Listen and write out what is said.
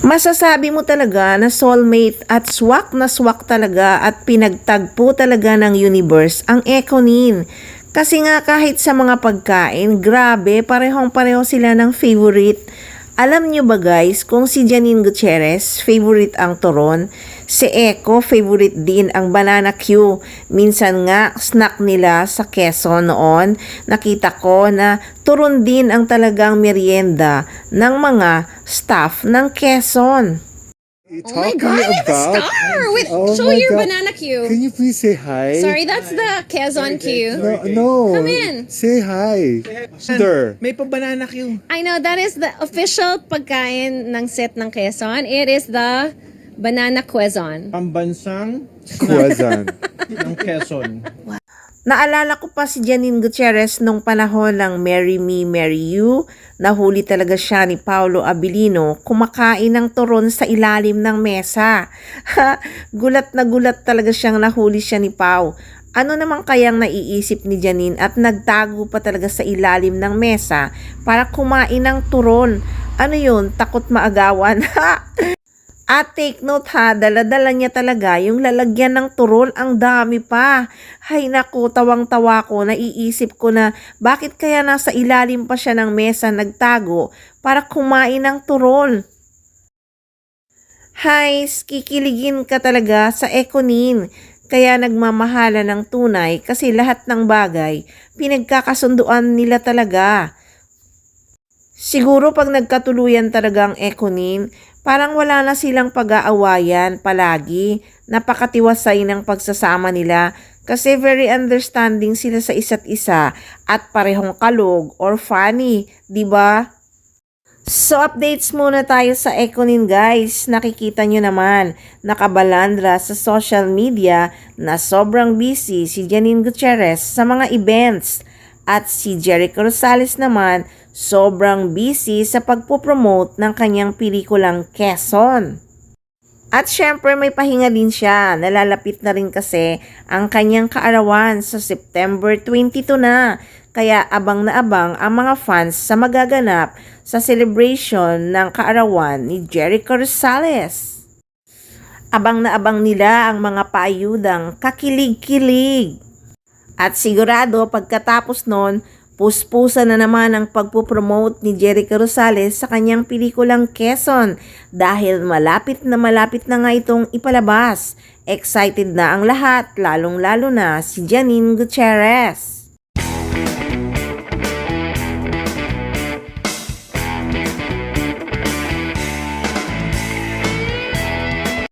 Masasabi mo talaga na soulmate at swak na swak talaga at pinagtagpo talaga ng universe ang Econin. Kasi nga kahit sa mga pagkain, grabe, parehong-pareho sila ng favorite. Alam nyo ba guys, kung si Janine Gutierrez, favorite ang turon, si Eco, favorite din ang banana Q. Minsan nga, snack nila sa Quezon noon, nakita ko na turon din ang talagang merienda ng mga staff ng Quezon. Oh my God, I have a star! With, show your banana Q. Can you please say hi? Sorry, that's the Quezon Q. No. Come in. Say hi. Sir. May pa-banana Q. I know, that is the official pagkain ng set ng Quezon. It is the banana Quezon. Pambansang Quezon. ng Quezon. Naalala ko pa si Janine Gutierrez nung panahon ng Marry Me, Marry You. Nahuli talaga siya ni Paolo Abilino kumakain ng turon sa ilalim ng mesa. Gulat na gulat talaga siyang nahuli siya ni Pao. Ano naman kayang naiisip ni Janine at nagtago pa talaga sa ilalim ng mesa para kumain ng turon? Ano yun? Takot maagawan? At take note ha, dala-dala niya talaga yung lalagyan ng turon, ang dami pa. Hay naku, tawang-tawa ko, naiisip ko na bakit kaya nasa ilalim pa siya ng mesa nagtago para kumain ng turon. Hay, kikiligin ka talaga sa Econin. Kaya nagmamahala ng tunay kasi lahat ng bagay pinagkakasunduan nila talaga. Siguro pag nagkatuluyan talaga ang Econin, parang wala na silang pag-aawayan palagi. Napakatiwasay ng pagsasama nila kasi very understanding sila sa isa't isa at parehong kalog or funny, di ba? So updates muna tayo sa Econin guys. Nakikita nyo naman, nakabalandra sa social media na sobrang busy si Janine Gutierrez sa mga events. At si Jericho Rosales naman, sobrang busy sa pagpopromote ng kanyang pelikulang Quezon. At syempre may pahinga din siya, nalalapit na rin kasi ang kanyang kaarawan sa September 22 na. Kaya abang na abang ang mga fans sa magaganap sa celebration ng kaarawan ni Jericho Rosales. Abang na abang nila ang mga paayudang kakilig-kilig. At sigurado pagkatapos nun, puspusa na naman ang pagpupromote ni Jericho Rosales sa kanyang pelikulang Quezon dahil malapit na nga itong ipalabas. Excited na ang lahat, lalong-lalo na si Janine Gutierrez.